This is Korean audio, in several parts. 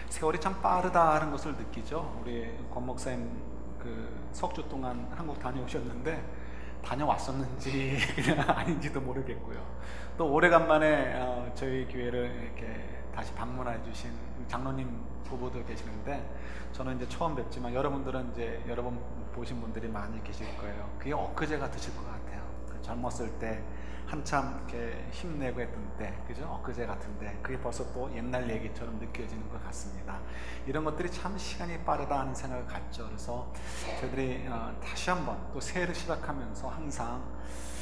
세월이 참 빠르다는 것을 느끼죠. 우리 권 목사님 그 석주 동안 한국 다녀오셨는데 다녀왔었는지 그냥 아닌지도 모르겠고요. 또 오래간만에 저희 교회를 이렇게 다시 방문해 주신 장로님 부부도 계시는데, 저는 이제 처음 뵙지만 여러분들은 이제 여러 번 보신 분들이 많이 계실 거예요. 그게 엊그제 같으실 것 같아요. 젊었을 때 한참 이렇게 힘내고 했던 때, 그죠? 엊그제 같은데 그게 벌써 또 옛날 얘기처럼 느껴지는 것 같습니다. 이런 것들이 참 시간이 빠르다 하는 생각을 갖죠. 그래서 저희들이 다시 한번 또 새해를 시작하면서 항상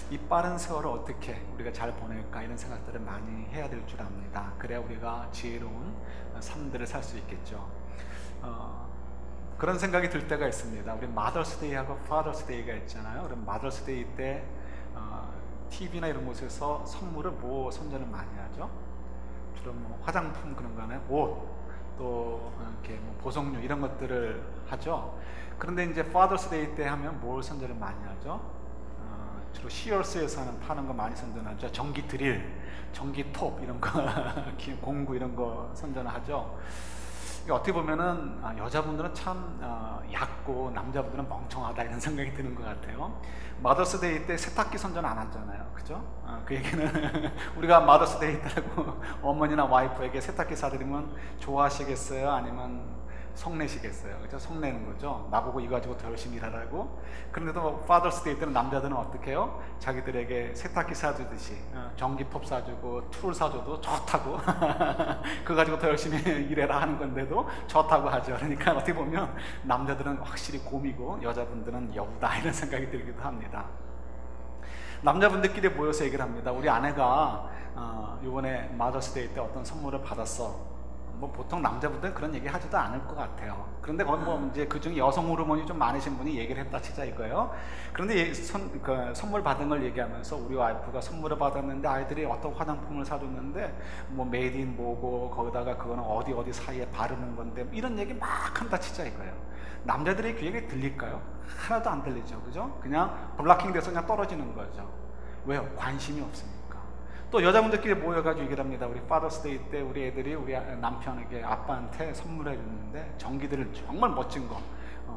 이 빠른 세월을 어떻게 우리가 잘 보낼까, 이런 생각들을 많이 해야 될 줄 압니다. 그래야 우리가 지혜로운 삶들을 살 수 있겠죠. 그런 생각이 들 때가 있습니다. 우리 마더스데이하고 파더스데이가 있잖아요. 그럼 마더스데이 때 TV나 이런 곳에서 선물을 뭐 선전을 많이 하죠? 주로 뭐 화장품 그런 거 하나요? 옷, 또 이렇게 뭐 보석류 이런 것들을 하죠. 그런데 이제 파더스데이 때 하면 뭘 선전을 많이 하죠? 주로 시얼스에서는 파는 거 많이 선전하죠. 전기 드릴, 전기 톱 이런 거, 공구 이런 거 선전하죠. 어떻게 보면은 여자분들은 참 얕고 남자분들은 멍청하다 이런 생각이 드는 것 같아요. 마더스데이 때 세탁기 선전 안 하잖아요, 그죠? 그 얘기는 우리가 마더스데이 때라고 어머니나 와이프에게 세탁기 사드리면 좋아하시겠어요? 아니면 성내시겠어요? 그죠? 성내는 거죠. 나보고 이거 가지고 더 열심히 일하라고. 그런데도 파더스데이 때는 남자들은 어떻게 해요? 자기들에게 세탁기 사주듯이 전기톱 사주고 툴 사줘도 좋다고 그거 가지고 더 열심히 일해라 하는 건데도 좋다고 하죠. 그러니까 어떻게 보면 남자들은 확실히 곰이고 여자분들은 여우다, 이런 생각이 들기도 합니다. 남자분들끼리 모여서 얘기를 합니다. 우리 아내가 이번에 마더스데이 때 어떤 선물을 받았어. 뭐 보통 남자분들은 그런 얘기 하지도 않을 것 같아요. 그런데 뭐 이제 그중에 여성 호르몬이 좀 많으신 분이 얘기를 했다 치자 이거예요. 그런데 선물 받은 걸 얘기하면서 우리 와이프가 선물을 받았는데 아이들이 어떤 화장품을 사줬는데 뭐 메이드 인 뭐고 거기다가 그거는 어디 사이에 바르는 건데 이런 얘기 막 한다 치자 이거예요. 남자들의 귀에 들릴까요? 하나도 안 들리죠, 그죠? 그냥 블락킹 돼서 그냥 떨어지는 거죠. 왜요? 관심이 없으니까. 또 여자분들끼리 모여가지고 얘기를 합니다. 우리 파더스데이 때 우리 애들이 우리 남편에게, 아빠한테 선물해 줬는데 전기들을 정말 멋진 거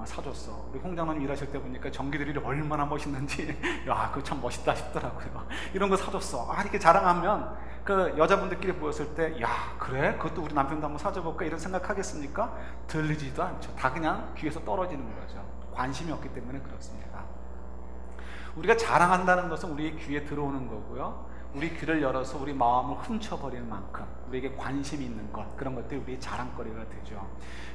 사줬어. 우리 홍장로님 일하실 때 보니까 전기들이 얼마나 멋있는지 야, 그거 참 멋있다 싶더라고요. 이런 거 사줬어. 이렇게 자랑하면 그 여자분들끼리 모였을 때, 야, 그래? 그것도 우리 남편도 한번 사줘볼까? 이런 생각하겠습니까? 들리지도 않죠. 다 그냥 귀에서 떨어지는 거죠. 관심이 없기 때문에 그렇습니다. 우리가 자랑한다는 것은 우리 귀에 들어오는 거고요. 우리 귀를 열어서 우리 마음을 훔쳐버리는 만큼 우리에게 관심이 있는 것, 그런 것들이 우리의 자랑거리가 되죠.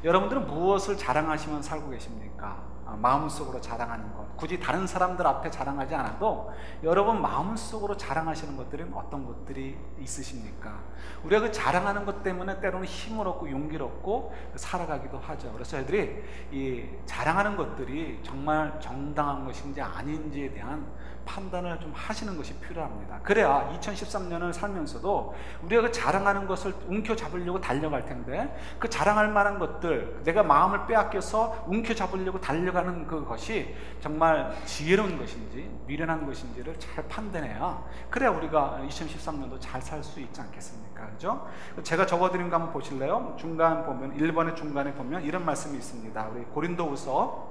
여러분들은 무엇을 자랑하시면서 살고 계십니까? 마음속으로 자랑하는 것, 굳이 다른 사람들 앞에 자랑하지 않아도 여러분 마음속으로 자랑하시는 것들은 어떤 것들이 있으십니까? 우리가 그 자랑하는 것 때문에 때로는 힘을 얻고 용기를 얻고 살아가기도 하죠. 그래서 저희들이 이 자랑하는 것들이 정말 정당한 것인지 아닌지에 대한 판단을 좀 하시는 것이 필요합니다. 그래야 2013년을 살면서도 우리가 그 자랑하는 것을 움켜잡으려고 달려갈 텐데, 그 자랑할 만한 것들, 내가 마음을 빼앗겨서 움켜잡으려고 달려가는 그것이 정말 지혜로운 것인지 미련한 것인지를 잘 판단해야, 그래야 우리가 2013년도 잘 살 수 있지 않겠습니까? 그죠? 제가 적어드린 거 한번 보실래요? 중간 보면, 1번의 중간에 보면 이런 말씀이 있습니다. 우리 고린도후서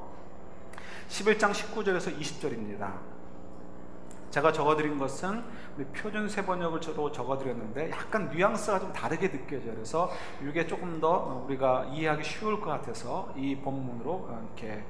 11장 19절에서 20절입니다. 제가 적어드린 것은 우리 표준 세번역으로 적어드렸는데 약간 뉘앙스가 좀 다르게 느껴져요. 그래서 이게 조금 더 우리가 이해하기 쉬울 것 같아서 이 본문으로 이렇게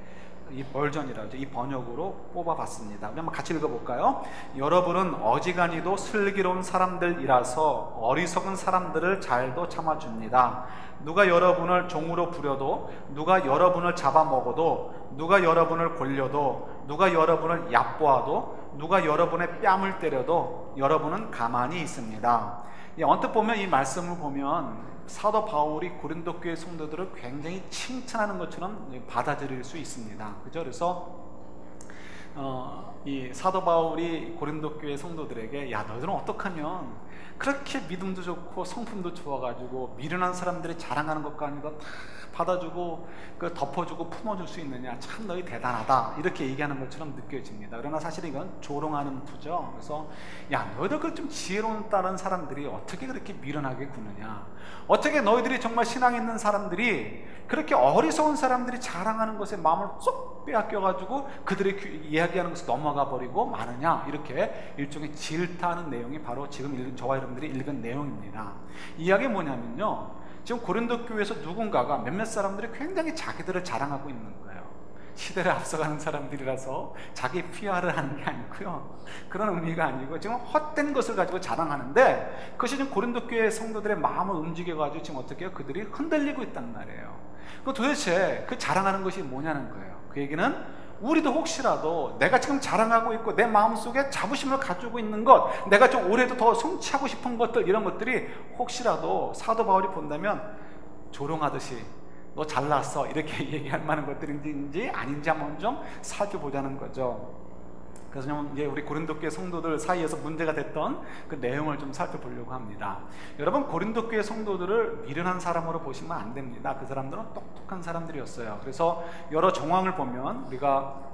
이 버전이라죠, 이 번역으로 뽑아봤습니다. 우리 한번 같이 읽어볼까요? 여러분은 어지간히도 슬기로운 사람들이라서 어리석은 사람들을 잘도 참아줍니다. 누가 여러분을 종으로 부려도, 누가 여러분을 잡아먹어도, 누가 여러분을 골려도, 누가 여러분을 얕보아도, 누가 여러분의 뺨을 때려도 여러분은 가만히 있습니다. 언뜻 보면, 이 말씀을 보면 사도 바울이 고린도 교회 성도들을 굉장히 칭찬하는 것처럼 받아들일 수 있습니다. 그죠? 그래서 이 사도 바울이 고린도 교회 성도들에게 야 너희들은 어떡하면 그렇게 믿음도 좋고 성품도 좋아가지고 미련한 사람들이 자랑하는 것과 아닌 것 다 받아주고 그 덮어주고 품어줄 수 있느냐, 참 너희 대단하다 이렇게 얘기하는 것처럼 느껴집니다. 그러나 사실 이건 조롱하는 투죠. 그래서 야 너희들 그 좀 지혜로운 다른 사람들이 어떻게 그렇게 미련하게 구느냐, 어떻게 너희들이 정말 신앙 있는 사람들이 그렇게 어리석은 사람들이 자랑하는 것에 마음을 쏙 빼앗겨가지고 그들의 이야기하는 것을 넘어가 버리고 마느냐, 이렇게 일종의 질타하는 내용이 바로 지금 저와 여러분들이 읽은 내용입니다. 이 이야기 뭐냐면요, 지금 고린도 교회에서 누군가가 몇몇 사람들이 굉장히 자기들을 자랑하고 있는 거예요. 시대를 앞서가는 사람들이라서 자기 PR을 하는 게 아니고요, 그런 의미가 아니고 지금 헛된 것을 가지고 자랑하는데 그것이 지금 고린도 교회 성도들의 마음을 움직여가지고 지금 어떻게 해요? 그들이 흔들리고 있단 말이에요. 그 도대체 그 자랑하는 것이 뭐냐는 거예요. 그 얘기는 우리도 혹시라도 내가 지금 자랑하고 있고 내 마음속에 자부심을 가지고 있는 것, 내가 좀 올해도 더 성취하고 싶은 것들, 이런 것들이 혹시라도 사도 바울이 본다면 조롱하듯이 너 잘났어 이렇게 얘기할 만한 것들인지 아닌지 한번 좀 살펴보자는 거죠. 그래서 좀 이제 우리 고린도 교회 성도들 사이에서 문제가 됐던 그 내용을 좀 살펴보려고 합니다. 여러분, 고린도 교회 성도들을 미련한 사람으로 보시면 안 됩니다. 그 사람들은 똑똑한 사람들이었어요. 그래서 여러 정황을 보면 우리가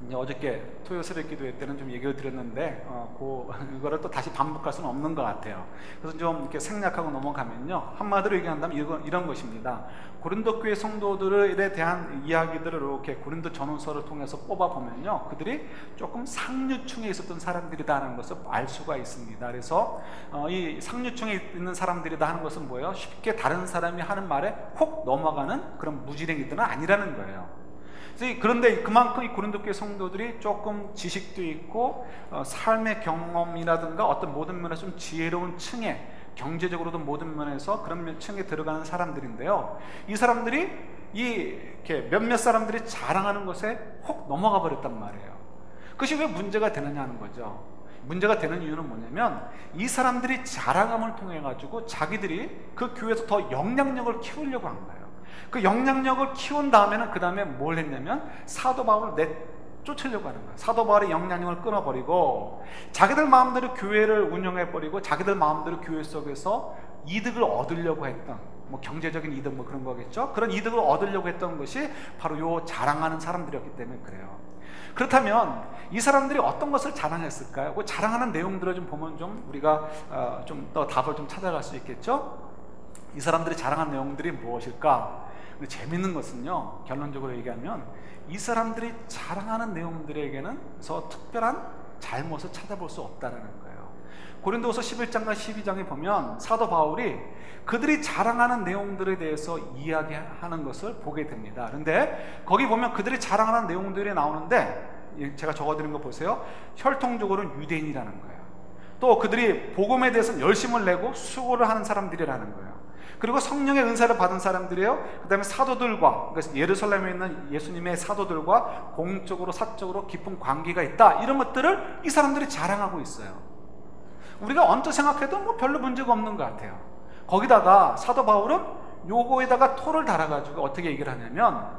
이제 어저께 토요 새벽 기도회 때는 좀 얘기를 드렸는데 그거를 또 다시 반복할 수는 없는 것 같아요. 그래서 좀 이렇게 생략하고 넘어가면요, 한마디로 얘기한다면 이런 것입니다. 고린도 교회 성도들에 대한 이야기들을 이렇게 고린도 전후서를 통해서 뽑아보면요, 그들이 조금 상류층에 있었던 사람들이다 하는 것을 알 수가 있습니다. 그래서 이 상류층에 있는 사람들이다 하는 것은 뭐예요? 쉽게 다른 사람이 하는 말에 훅 넘어가는 그런 무지랭이들은 아니라는 거예요. 그런데 그만큼 이 고린도 교회 성도들이 조금 지식도 있고 삶의 경험이라든가 어떤 모든 면에서 좀 지혜로운 층에, 경제적으로도 모든 면에서 그런 층에 들어가는 사람들인데요, 이 사람들이 이렇게 몇몇 사람들이 자랑하는 것에 혹 넘어가 버렸단 말이에요. 그것이 왜 문제가 되느냐 하는 거죠. 문제가 되는 이유는 뭐냐면 이 사람들이 자랑함을 통해 가지고 자기들이 그 교회에서 더 영향력을 키우려고 한 거예요. 그 영향력을 키운 다음에는 그 다음에 뭘 했냐면 사도 바울을 내쫓으려고 하는 거예요. 사도 바울의 영향력을 끊어버리고 자기들 마음대로 교회를 운영해버리고 자기들 마음대로 교회 속에서 이득을 얻으려고 했던, 뭐 경제적인 이득 뭐 그런 거겠죠. 그런 이득을 얻으려고 했던 것이 바로 요 자랑하는 사람들이었기 때문에 그래요. 그렇다면 이 사람들이 어떤 것을 자랑했을까요? 그 자랑하는 내용들을 좀 보면 좀 우리가 좀 더 답을 좀 찾아갈 수 있겠죠. 이 사람들이 자랑한 내용들이 무엇일까? 근데 재밌는 것은요, 결론적으로 얘기하면 이 사람들이 자랑하는 내용들에게는 특별한 잘못을 찾아볼 수 없다는 거예요. 고린도후서 11장과 12장에 보면 사도 바울이 그들이 자랑하는 내용들에 대해서 이야기하는 것을 보게 됩니다. 그런데 거기 보면 그들이 자랑하는 내용들이 나오는데 제가 적어드린 거 보세요. 혈통적으로는 유대인이라는 거예요. 또 그들이 복음에 대해서 열심을 내고 수고를 하는 사람들이라는 거예요. 그리고 성령의 은사를 받은 사람들이에요. 그 다음에 사도들과, 그러니까 예루살렘에 있는 예수님의 사도들과 공적으로 사적으로 깊은 관계가 있다, 이런 것들을 이 사람들이 자랑하고 있어요. 우리가 언뜻 생각해도 뭐 별로 문제가 없는 것 같아요. 거기다가 사도 바울은 요거에다가 토를 달아가지고 어떻게 얘기를 하냐면,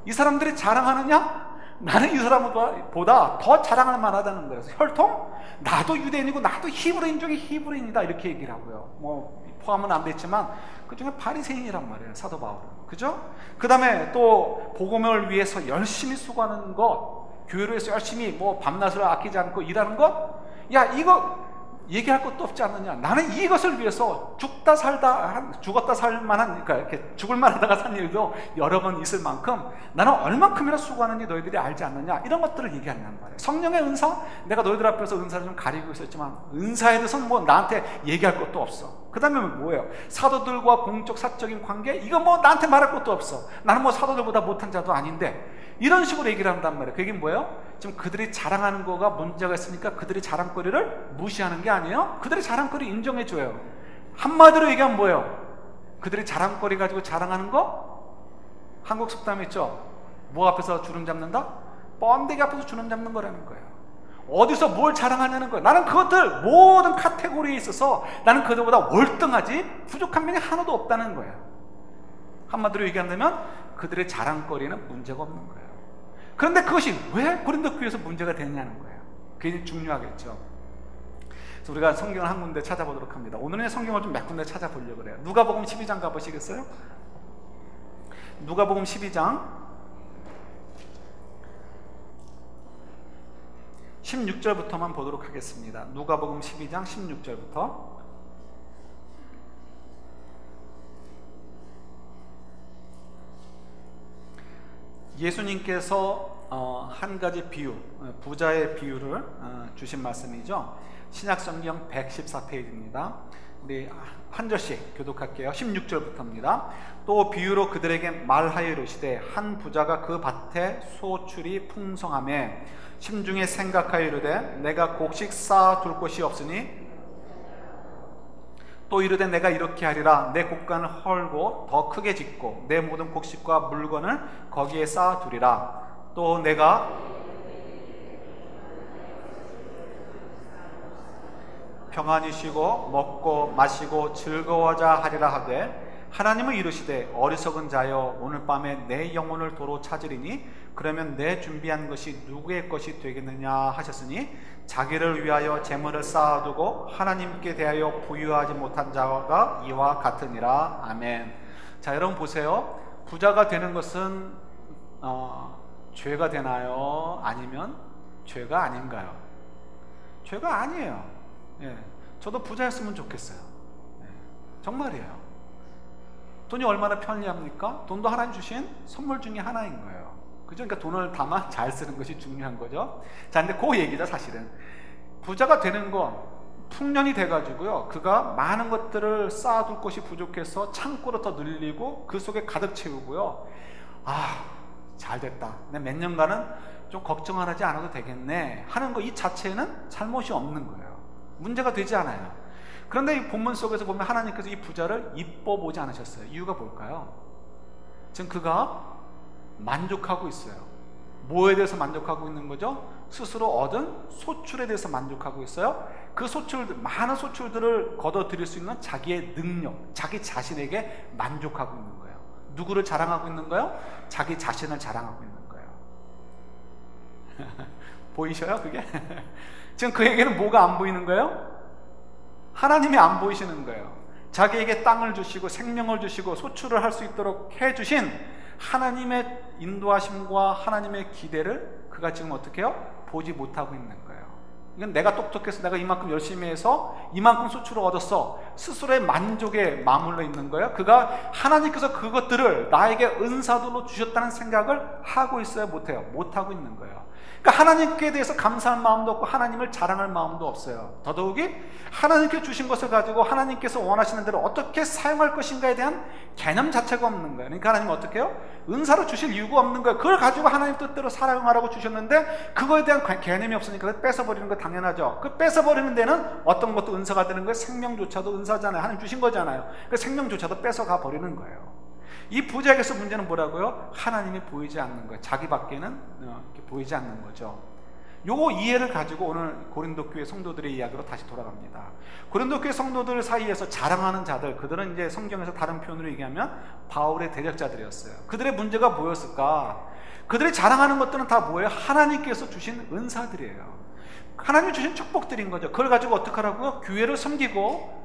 이 사람들이 자랑하느냐? 나는 이 사람보다 더 자랑할 만하다는 거예요. 혈통? 나도 유대인이고 나도 히브리인 중에 히브리인이다, 이렇게 얘기를 하고요. 뭐 포함은 안 됐지만 그 중에 바리새인이란 말이에요, 사도 바울은. 그죠? 그 다음에 또 복음을 위해서 열심히 수고하는 것, 교회를 위해서 열심히 뭐 밤낮을 아끼지 않고 일하는 것, 야 이거 얘기할 것도 없지 않느냐. 나는 이것을 위해서 죽었다 살 만한, 그러니까 이렇게 죽을 만하다가 산 일도 여러 번 있을 만큼 나는 얼만큼이나 수고하는지 너희들이 알지 않느냐, 이런 것들을 얘기한단 말이에요. 성령의 은사, 내가 너희들 앞에서 은사를 좀 가리고 있었지만 은사에 대해서는 뭐 나한테 얘기할 것도 없어. 그 다음에 뭐예요? 사도들과 공적 사적인 관계, 이거 뭐 나한테 말할 것도 없어. 나는 뭐 사도들보다 못한 자도 아닌데, 이런 식으로 얘기를 한단 말이에요. 그게 뭐예요? 지금 그들이 자랑하는 거가 문제가 있으니까 그들이 자랑거리를 무시하는 게 아니에요. 그들이 자랑거리 인정해줘요. 한마디로 얘기하면 뭐예요? 그들이 자랑거리 가지고 자랑하는 거? 한국 속담 있죠? 뭐 앞에서 주름 잡는다? 번데기 앞에서 주름 잡는 거라는 거예요. 어디서 뭘 자랑하냐는 거예요. 나는 그것들 모든 카테고리에 있어서 나는 그들보다 월등하지 부족한 면이 하나도 없다는 거예요. 한마디로 얘기한다면 그들의 자랑거리는 문제가 없는 거예요. 그런데 그것이 왜 고린도 교회에서 문제가 되느냐는 거예요. 그게 중요하겠죠. 그래서 우리가 성경을 한 군데 찾아보도록 합니다. 오늘은 성경을 좀 몇 군데 찾아보려고 그래요. 누가복음 12장 가보시겠어요? 누가복음 12장 16절부터만 보도록 하겠습니다. 누가복음 12장 16절부터. 예수님께서 한 가지 비유, 부자의 비유를 주신 말씀이죠. 신약성경 114페이지입니다. 우리 한 절씩 교독할게요. 16절부터입니다. 또 비유로 그들에게 말하여 이르시되 한 부자가 그 밭에 소출이 풍성하매 심중에 생각하여 이르되 내가 곡식 쌓아둘 곳이 없으니 또 이르되 내가 이렇게 하리라 내 곡간을 헐고 더 크게 짓고 내 모든 곡식과 물건을 거기에 쌓아두리라. 또 내가 평안히 쉬고 먹고 마시고 즐거워하자 하리라 하되 하나님은 이르시되 어리석은 자여 오늘 밤에 내 영혼을 도로 찾으리니 그러면 내 준비한 것이 누구의 것이 되겠느냐 하셨으니 자기를 위하여 재물을 쌓아두고 하나님께 대하여 부유하지 못한 자가 이와 같으니라. 아멘. 자, 여러분 보세요. 부자가 되는 것은 죄가 되나요? 아니면 죄가 아닌가요? 죄가 아니에요. 예, 저도 부자였으면 좋겠어요. 예, 정말이에요. 돈이 얼마나 편리합니까? 돈도 하나님 주신 선물 중에 하나인 거예요. 그죠? 그러니까 돈을 다만 잘 쓰는 것이 중요한 거죠. 자, 근데 그 얘기다 사실은. 부자가 되는 건 풍년이 돼가지고요, 그가 많은 것들을 쌓아둘 곳이 부족해서 창고를 더 늘리고 그 속에 가득 채우고요, 아, 잘 됐다, 내 몇 년간은 좀 걱정 안 하지 않아도 되겠네 하는 거 이 자체는 잘못이 없는 거예요. 문제가 되지 않아요. 그런데 이 본문 속에서 보면 하나님께서 이 부자를 이뻐 보지 않으셨어요. 이유가 뭘까요? 지금 그가 만족하고 있어요. 뭐에 대해서 만족하고 있는 거죠? 스스로 얻은 소출에 대해서 만족하고 있어요. 그 소출들, 많은 소출들을 거둬들일 수 있는 자기의 능력, 자기 자신에게 만족하고 있는 거예요. 누구를 자랑하고 있는 거예요? 자기 자신을 자랑하고 있는 거예요. 보이셔요 그게? 지금 그에게는 뭐가 안 보이는 거예요? 하나님이 안 보이시는 거예요. 자기에게 땅을 주시고 생명을 주시고 소출을 할 수 있도록 해주신 하나님의 인도하심과 하나님의 기대를 그가 지금 어떻게 해요? 보지 못하고 있는 거예요. 이건 내가 똑똑해서 내가 이만큼 열심히 해서 이만큼 소출을 얻었어, 스스로의 만족에 머물러 있는 거예요. 그가 하나님께서 그것들을 나에게 은사들로 주셨다는 생각을 하고 있어요? 못해요? 못하고 있는 거예요. 그러니까 하나님께 대해서 감사할 마음도 없고 하나님을 자랑할 마음도 없어요. 더더욱이 하나님께 주신 것을 가지고 하나님께서 원하시는 대로 어떻게 사용할 것인가에 대한 개념 자체가 없는 거예요. 그러니까 하나님은 어떻게 해요? 은사로 주실 이유가 없는 거예요. 그걸 가지고 하나님 뜻대로 사용하라고 주셨는데 그거에 대한 개념이 없으니까 그걸 뺏어버리는 거 당연하죠. 그 뺏어버리는 데는 어떤 것도 은사가 되는 거예요. 생명조차도 은사잖아요. 하나님 주신 거잖아요. 그 생명조차도 뺏어가 버리는 거예요. 이 부자에게서 문제는 뭐라고요? 하나님이 보이지 않는 거예요. 자기밖에는 보이지 않는 거죠. 요 이해를 가지고 오늘 고린도 교회 성도들의 이야기로 다시 돌아갑니다. 고린도 교회 성도들 사이에서 자랑하는 자들, 그들은 이제 성경에서 다른 표현으로 얘기하면 바울의 대적자들이었어요. 그들의 문제가 뭐였을까? 그들이 자랑하는 것들은 다 뭐예요? 하나님께서 주신 은사들이에요. 하나님이 주신 축복들인 거죠. 그걸 가지고 어떻게 하라고요? 교회를 섬기고,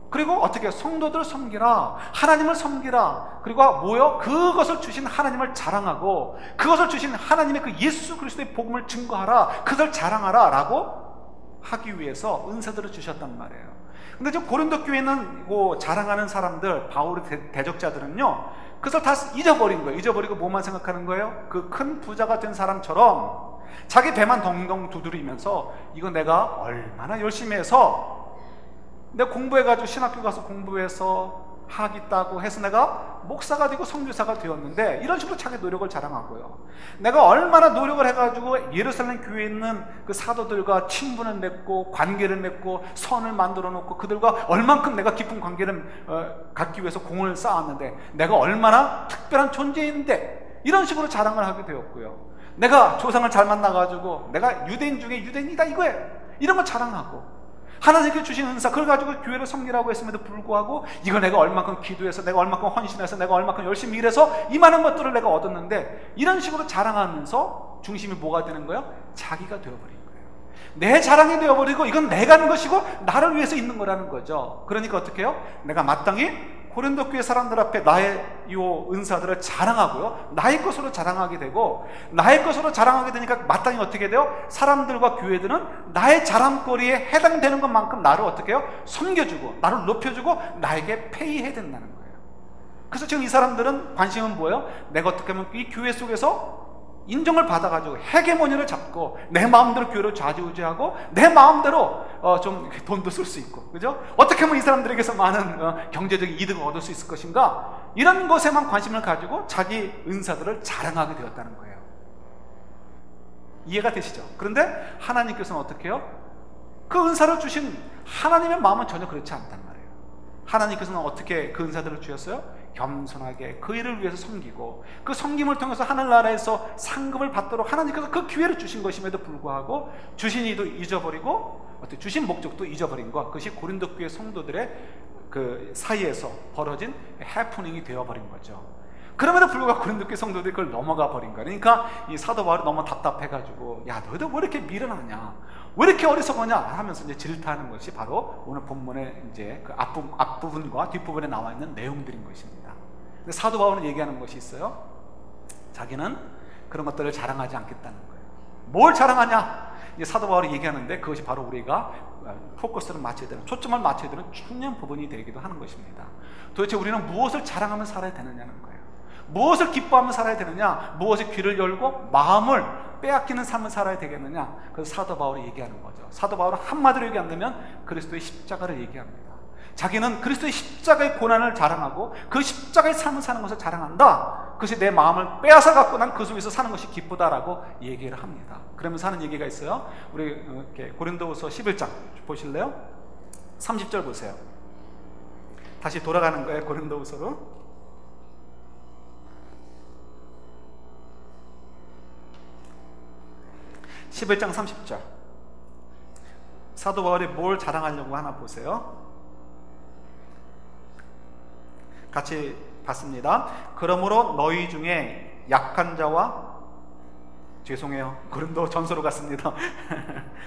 그리고 어떻게 성도들을 섬기라, 하나님을 섬기라, 그리고 뭐요? 그것을 주신 하나님을 자랑하고 그것을 주신 하나님의 그 예수 그리스도의 복음을 증거하라, 그것을 자랑하라 라고 하기 위해서 은사들을 주셨단 말이에요. 근데 지금 고린도 교회는 자랑하는 사람들, 바울의 대적자들은요, 그것을 다 잊어버린 거예요. 잊어버리고 뭐만 생각하는 거예요? 그 큰 부자가 된 사람처럼 자기 배만 덩덩 두드리면서 이거 내가 얼마나 열심히 해서 내가 공부해가지고 신학교 가서 공부해서 학위 따고 해서 내가 목사가 되고 선교사가 되었는데, 이런 식으로 자기 노력을 자랑하고요. 내가 얼마나 노력을 해가지고 예루살렘 교회에 있는 그 사도들과 친분을 맺고 관계를 맺고 선을 만들어 놓고 그들과 얼만큼 내가 깊은 관계를 갖기 위해서 공을 쌓았는데, 내가 얼마나 특별한 존재인데, 이런 식으로 자랑을 하게 되었고요. 내가 조상을 잘 만나가지고 내가 유대인 중에 유대인이다 이거예요. 이런 거 자랑하고, 하나님께 주신 은사, 그걸 가지고 교회를 섬기라고 했음에도 불구하고 이거 내가 얼만큼 기도해서, 내가 얼만큼 헌신해서, 내가 얼만큼 열심히 일해서 이 많은 것들을 내가 얻었는데, 이런 식으로 자랑하면서 중심이 뭐가 되는 거예요? 자기가 되어버린 거예요. 내 자랑이 되어버리고 이건 내가 하는 것이고 나를 위해서 있는 거라는 거죠. 그러니까 어떻게 해요? 내가 마땅히 고린도 교회 사람들 앞에 나의 이 은사들을 자랑하고요, 나의 것으로 자랑하게 되고, 나의 것으로 자랑하게 되니까 마땅히 어떻게 돼요? 사람들과 교회들은 나의 자랑거리에 해당되는 것만큼 나를 어떻게 해요? 섬겨주고 나를 높여주고 나에게 페이해야 된다는 거예요. 그래서 지금 이 사람들은 관심은 뭐예요? 내가 어떻게 하면 이 교회 속에서 인정을 받아가지고 헤게모니를 잡고 내 마음대로 교회를 좌지우지하고 내 마음대로 좀 돈도 쓸 수 있고, 그죠? 어떻게 하면 이 사람들에게서 많은 경제적인 이득을 얻을 수 있을 것인가, 이런 것에만 관심을 가지고 자기 은사들을 자랑하게 되었다는 거예요. 이해가 되시죠? 그런데 하나님께서는 어떻게 해요? 그 은사를 주신 하나님의 마음은 전혀 그렇지 않단 말이에요. 하나님께서는 어떻게 그 은사들을 주셨어요? 겸손하게 그 일을 위해서 섬기고, 그 섬김을 통해서 하늘나라에서 상급을 받도록 하나님께서 그 기회를 주신 것임에도 불구하고 주신 이도 잊어버리고 어떻게 주신 목적도 잊어버린 것, 그것이 고린도 교회 성도들의 그 사이에서 벌어진 해프닝이 되어버린 거죠. 그럼에도 불구하고 고린도 교회 성도들이 그걸 넘어가 버린 거예요. 그러니까 이 사도 바울이 너무 답답해가지고, 야, 너희들 왜 이렇게 미련하냐, 왜 이렇게 어리석으냐 하면서 이제 질타하는 것이 바로 오늘 본문의 이제 그 앞부분과 뒷부분에 나와 있는 내용들인 것입니다. 근데 사도 바울은 얘기하는 것이 있어요. 자기는 그런 것들을 자랑하지 않겠다는 거예요. 뭘 자랑하냐? 이제 사도 바울이 얘기하는데 그것이 바로 우리가 포커스를 맞춰야 되는, 초점을 맞춰야 되는 중요한 부분이 되기도 하는 것입니다. 도대체 우리는 무엇을 자랑하며 살아야 되느냐는 거예요. 무엇을 기뻐하며 살아야 되느냐, 무엇에 귀를 열고 마음을 빼앗기는 삶을 살아야 되겠느냐. 그래서 사도 바울이 얘기하는 거죠. 사도 바울은 한마디로 얘기한다면 그리스도의 십자가를 얘기합니다. 자기는 그리스도의 십자가의 고난을 자랑하고 그 십자가의 삶을 사는 것을 자랑한다. 그것이 내 마음을 빼앗아 갖고 난 그 속에서 사는 것이 기쁘다라고 얘기를 합니다. 그러면서 하는 얘기가 있어요. 우리 이렇게 고린도후서 11장 보실래요? 30절 보세요. 다시 돌아가는 거예요, 고린도후서로. 11장 30절. 사도 바울이 뭘 자랑하려고 하나 보세요. 같이 봤습니다. 그러므로 너희 중에 약한 자와, 죄송해요, 고린도 전서로 갔습니다.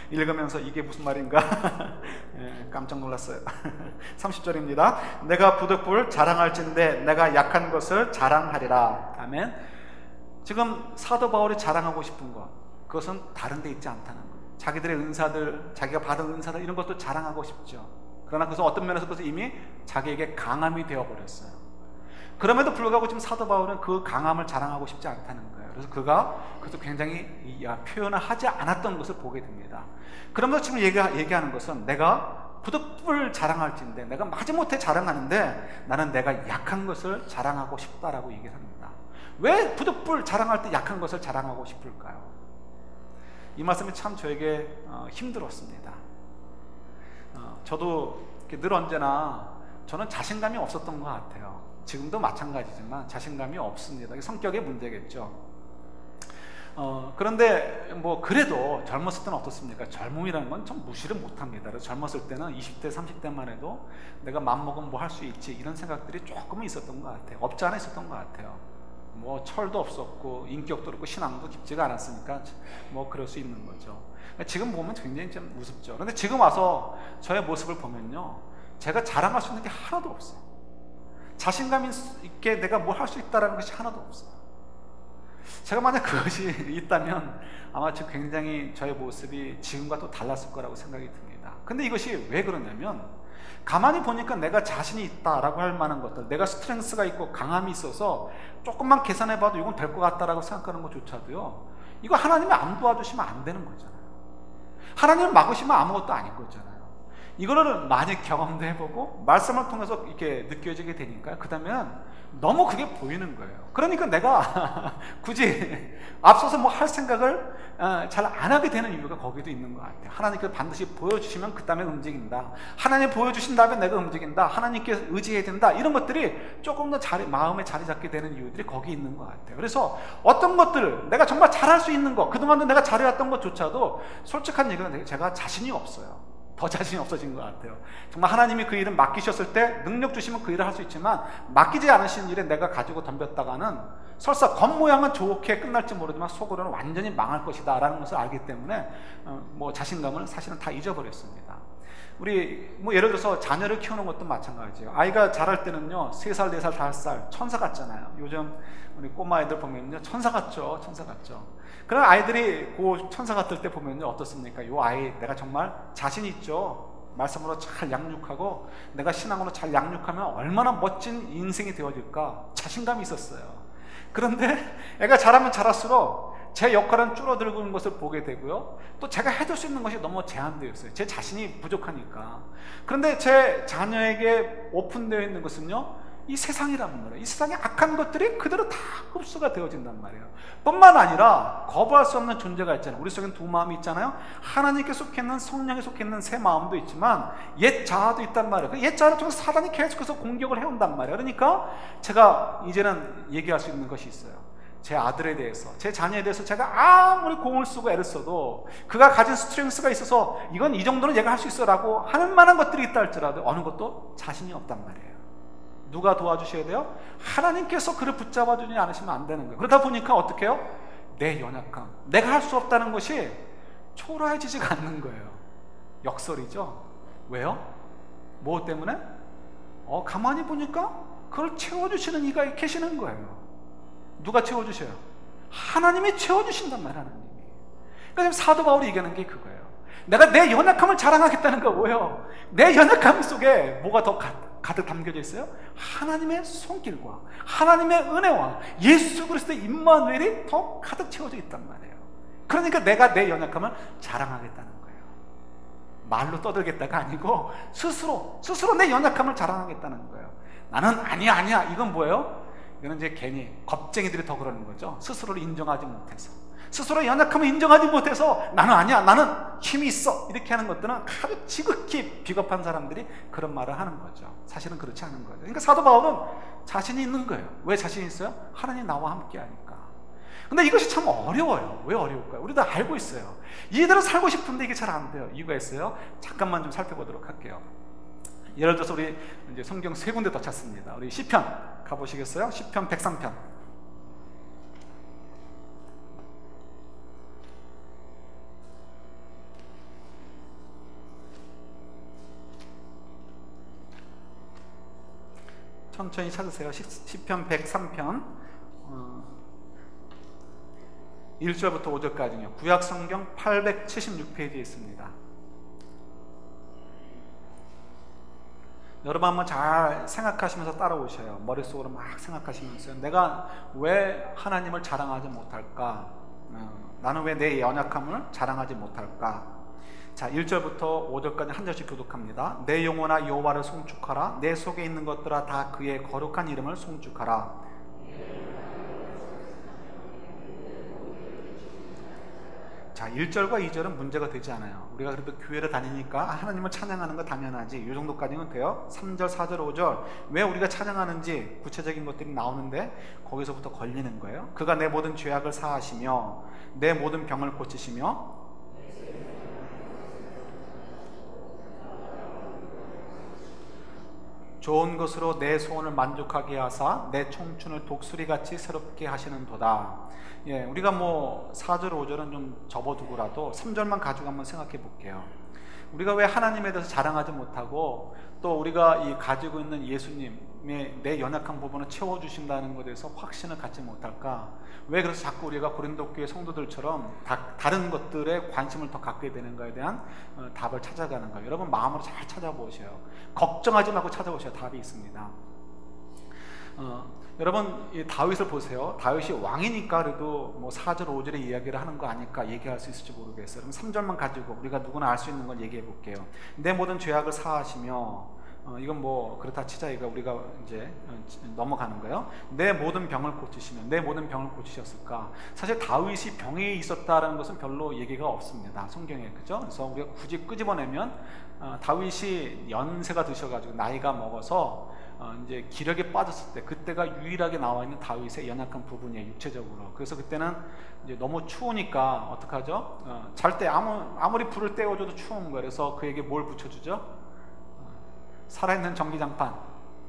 읽으면서 이게 무슨 말인가 깜짝 놀랐어요. 30절입니다. 내가 부득불 자랑할진대 내가 약한 것을 자랑하리라. 아멘. 지금 사도 바울이 자랑하고 싶은 것, 그것은 다른 데 있지 않다는 거예요. 자기들의 은사들, 자기가 받은 은사들, 이런 것도 자랑하고 싶죠. 그러나 그것은 어떤 면에서 그것은 이미 자기에게 강함이 되어버렸어요. 그럼에도 불구하고 지금 사도 바울은 그 강함을 자랑하고 싶지 않다는 거예요. 그래서 그것도 굉장히 표현을 하지 않았던 것을 보게 됩니다. 그러면서 지금 얘기하는 것은 내가 부득불 자랑할진데, 내가 마지못해 자랑하는데 나는 내가 약한 것을 자랑하고 싶다라고 얘기를 합니다. 왜 부득불 자랑할 때 약한 것을 자랑하고 싶을까요? 이 말씀이 참 저에게 힘들었습니다. 저도 늘 언제나 저는 자신감이 없었던 것 같아요. 지금도 마찬가지지만 자신감이 없습니다. 성격의 문제겠죠. 그런데 뭐 그래도 젊었을 때는 어떻습니까? 젊음이라는 건 좀 무시를 못합니다. 그래서 젊었을 때는 20대, 30대만 해도 내가 맘먹으면 뭐 할 수 있지, 이런 생각들이 조금은 있었던 것 같아요. 없지 않아 있었던 것 같아요. 뭐 철도 없었고 인격도 없고 신앙도 깊지가 않았으니까 뭐 그럴 수 있는 거죠. 지금 보면 굉장히 좀 우습죠. 그런데 지금 와서 저의 모습을 보면요, 제가 자랑할 수 있는 게 하나도 없어요. 자신감 있게 내가 뭘 할 수 있다는 것이 하나도 없어요. 제가 만약 그것이 있다면 아마 지금 굉장히 저의 모습이 지금과 또 달랐을 거라고 생각이 듭니다. 근데 이것이 왜 그러냐면, 가만히 보니까 내가 자신이 있다라고 할 만한 것들, 내가 스트렝스가 있고 강함이 있어서 조금만 계산해봐도 이건 될 것 같다라고 생각하는 것조차도요, 이거 하나님이 안 도와주시면 안 되는 거잖아요. 하나님을 막으시면 아무것도 아닌 거잖아요. 이거를 많이 경험도 해보고 말씀을 통해서 이렇게 느껴지게 되니까 그 다음에는 너무 그게 보이는 거예요. 그러니까 내가 굳이 앞서서 뭐 할 생각을 잘 안 하게 되는 이유가 거기도 있는 것 같아요. 하나님께서 반드시 보여주시면 그 다음에 움직인다, 하나님 보여주신 다음에 내가 움직인다, 하나님께 의지해야 된다, 이런 것들이 조금 더 마음에 자리 잡게 되는 이유들이 거기 있는 것 같아요. 그래서 어떤 것들, 내가 정말 잘할 수 있는 것, 그동안도 내가 잘해왔던 것조차도 솔직한 얘기는 제가 자신이 없어요. 더 자신이 없어진 것 같아요. 정말 하나님이 그 일을 맡기셨을 때 능력 주시면 그 일을 할 수 있지만, 맡기지 않으신 일에 내가 가지고 덤볐다가는 설사 겉모양은 좋게 끝날지 모르지만 속으로는 완전히 망할 것이다 라는 것을 알기 때문에 뭐 자신감을 사실은 다 잊어버렸습니다. 우리 뭐 예를 들어서 자녀를 키우는 것도 마찬가지예요. 아이가 자랄 때는요 3살, 4살, 5살 천사 같잖아요. 요즘 우리 꼬마 애들 보면요 천사 같죠. 천사 같죠. 그런 아이들이 그 천사 같을 때 보면요 어떻습니까? 요 아이 내가 정말 자신 있죠. 말씀으로 잘 양육하고 내가 신앙으로 잘 양육하면 얼마나 멋진 인생이 되어질까 자신감이 있었어요. 그런데 애가 자라면 자랄수록 제 역할은 줄어들고 있는 것을 보게 되고요, 또 제가 해줄 수 있는 것이 너무 제한되어 있어요. 제 자신이 부족하니까. 그런데 제 자녀에게 오픈되어 있는 것은요 이 세상이란 말이에요. 이 세상의 악한 것들이 그대로 다 흡수가 되어진단 말이에요. 뿐만 아니라 거부할 수 없는 존재가 있잖아요. 우리 속엔 두 마음이 있잖아요. 하나님께 속해 있는, 성령에 속해 있는 새 마음도 있지만 옛 자아도 있단 말이에요. 그 옛 자아를 통해서 사단이 계속해서 공격을 해온단 말이에요. 그러니까 제가 이제는 얘기할 수 있는 것이 있어요. 제 아들에 대해서, 제 자녀에 대해서 제가 아무리 공을 쓰고 애를 써도 그가 가진 스트렝스가 있어서 이건 이 정도는 얘가 할 수 있어 라고 하는 만한 것들이 있다 할지라도 어느 것도 자신이 없단 말이에요. 누가 도와주셔야 돼요? 하나님께서 그를 붙잡아 주지 않으시면 안 되는 거예요. 그러다 보니까 어떻게 해요? 내 연약함, 내가 할 수 없다는 것이 초라해지지가 않는 거예요. 역설이죠. 왜요? 뭐 때문에? 가만히 보니까 그걸 채워주시는 이가 계시는 거예요. 누가 채워주셔요? 하나님이 채워주신단 말이에요. 하나님이. 그러니까 지금 사도 바울이 얘기하는 게 그거예요. 내가 내 연약함을 자랑하겠다는 거 뭐예요? 내 연약함 속에 뭐가 더 가득 담겨져 있어요? 하나님의 손길과 하나님의 은혜와 예수 그리스도의 임마누엘이 더 가득 채워져 있단 말이에요. 그러니까 내가 내 연약함을 자랑하겠다는 거예요. 말로 떠들겠다가 아니고 스스로 내 연약함을 자랑하겠다는 거예요. 나는 아니야. 이건 뭐예요? 이거는 이제 괜히 겁쟁이들이 더 그러는 거죠. 스스로를 인정하지 못해서, 스스로의 연약함을 인정하지 못해서 나는 아니야, 나는 힘이 있어, 이렇게 하는 것들은 아주 지극히 비겁한 사람들이 그런 말을 하는 거죠. 사실은 그렇지 않은 거예요. 그러니까 사도 바울은 자신이 있는 거예요. 왜 자신이 있어요? 하나님 나와 함께 하니까. 근데 이것이 참 어려워요. 왜 어려울까요? 우리도 알고 있어요. 이대로 살고 싶은데 이게 잘 안 돼요. 이유가 있어요. 잠깐만 좀 살펴보도록 할게요. 예를 들어서 우리 이제 성경 3군데 더 찾습니다. 우리 시편 가보시겠어요? 시편 103편. 천천히 찾으세요. 시편 103편 1절부터 5절까지요. 구약 성경 876페이지에 있습니다. 여러분 한번 잘 생각하시면서 따라오셔요. 머릿속으로 막 생각하시면서 내가 왜 하나님을 자랑하지 못할까? 나는 왜 내 연약함을 자랑하지 못할까? 자, 1절부터 5절까지 한 절씩 교독합니다. 내 영혼아 여호와를 송축하라. 내 속에 있는 것들아 다 그의 거룩한 이름을 송축하라. 자, 1절과 2절은 문제가 되지 않아요. 우리가 그래도 교회를 다니니까 하나님을 찬양하는 거 당연하지, 이 정도까지는 돼요. 3절, 4절, 5절 왜 우리가 찬양하는지 구체적인 것들이 나오는데 거기서부터 걸리는 거예요. 그가 내 모든 죄악을 사하시며 내 모든 병을 고치시며 좋은 것으로 내 소원을 만족하게 하사 내 청춘을 독수리같이 새롭게 하시는도다. 예, 우리가 뭐 4절, 5절은 좀 접어두고라도 3절만 가지고 한번 생각해 볼게요. 우리가 왜 하나님에 대해서 자랑하지 못하고 또 우리가 이 가지고 있는 예수님의 내 연약한 부분을 채워주신다는 것에 대해서 확신을 갖지 못할까? 왜 그래서 자꾸 우리가 고린도 교회 성도들처럼 다른 것들에 관심을 더 갖게 되는가에 대한 답을 찾아가는가? 여러분 마음으로 잘 찾아보세요. 걱정하지 말고 찾아보셔야 답이 있습니다. 여러분 이 다윗을 보세요. 다윗이 왕이니까 그래도 뭐 4절 5절의 이야기를 하는 거 아닐까 얘기할 수 있을지 모르겠어요. 그럼 3절만 가지고 우리가 누구나 알 수 있는 걸 얘기해 볼게요. 내 모든 죄악을 사하시며 이건 뭐 그렇다 치자. 이거 우리가 이제 넘어가는 거예요. 내 모든 병을 고치시며 내 모든 병을 고치셨을까? 사실 다윗이 병이 있었다라는 것은 별로 얘기가 없습니다. 성경에. 그죠? 그래서 우리가 굳이 끄집어내면 다윗이 연세가 드셔가지고 나이가 먹어서 이제 기력에 빠졌을 때, 그때가 유일하게 나와 있는 다윗의 연약한 부분이에요, 육체적으로. 그래서 그때는 이제 너무 추우니까 어떡하죠? 잘 때 아무리 불을 떼어줘도 추운 거예요. 그래서 그에게 뭘 붙여주죠? 살아있는 전기장판,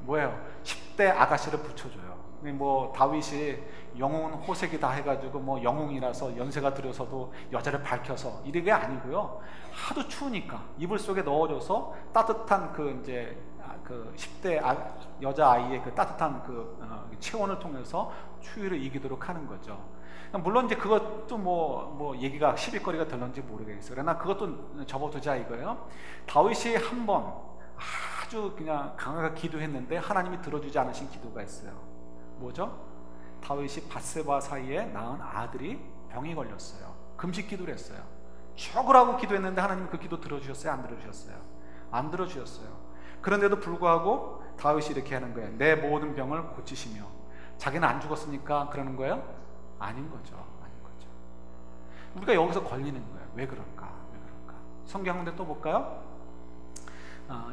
뭐예요? 10대 아가씨를 붙여줘요. 뭐 다윗이 영웅은 호색이다 해가지고 뭐 영웅이라서 연세가 들어서도 여자를 밝혀서 이게 아니고요. 하도 추우니까 이불 속에 넣어줘서 따뜻한 그 이제 그 10대 여자 아이의 그 따뜻한 그 체온을 통해서 추위를 이기도록 하는 거죠. 물론 이제 그것도 뭐 얘기가 시비거리가 될런지 모르겠어요. 그러나 그것도 접어두자 이거예요. 다윗이 한번 아주 그냥 강하게 기도했는데 하나님이 들어주지 않으신 기도가 있어요. 뭐죠? 다윗이 밧세바 사이에 낳은 아들이 병이 걸렸어요. 금식 기도를 했어요. 죽으라고 기도했는데 하나님 그 기도 들어주셨어요? 안 들어주셨어요? 안 들어주셨어요. 그런데도 불구하고 다윗이 이렇게 하는 거예요. 내 모든 병을 고치시며. 자기는 안 죽었으니까 그러는 거예요? 아닌 거죠. 아닌 거죠. 우리가 여기서 걸리는 거예요. 왜 그럴까? 왜 그럴까? 성경 한 군데 또 볼까요?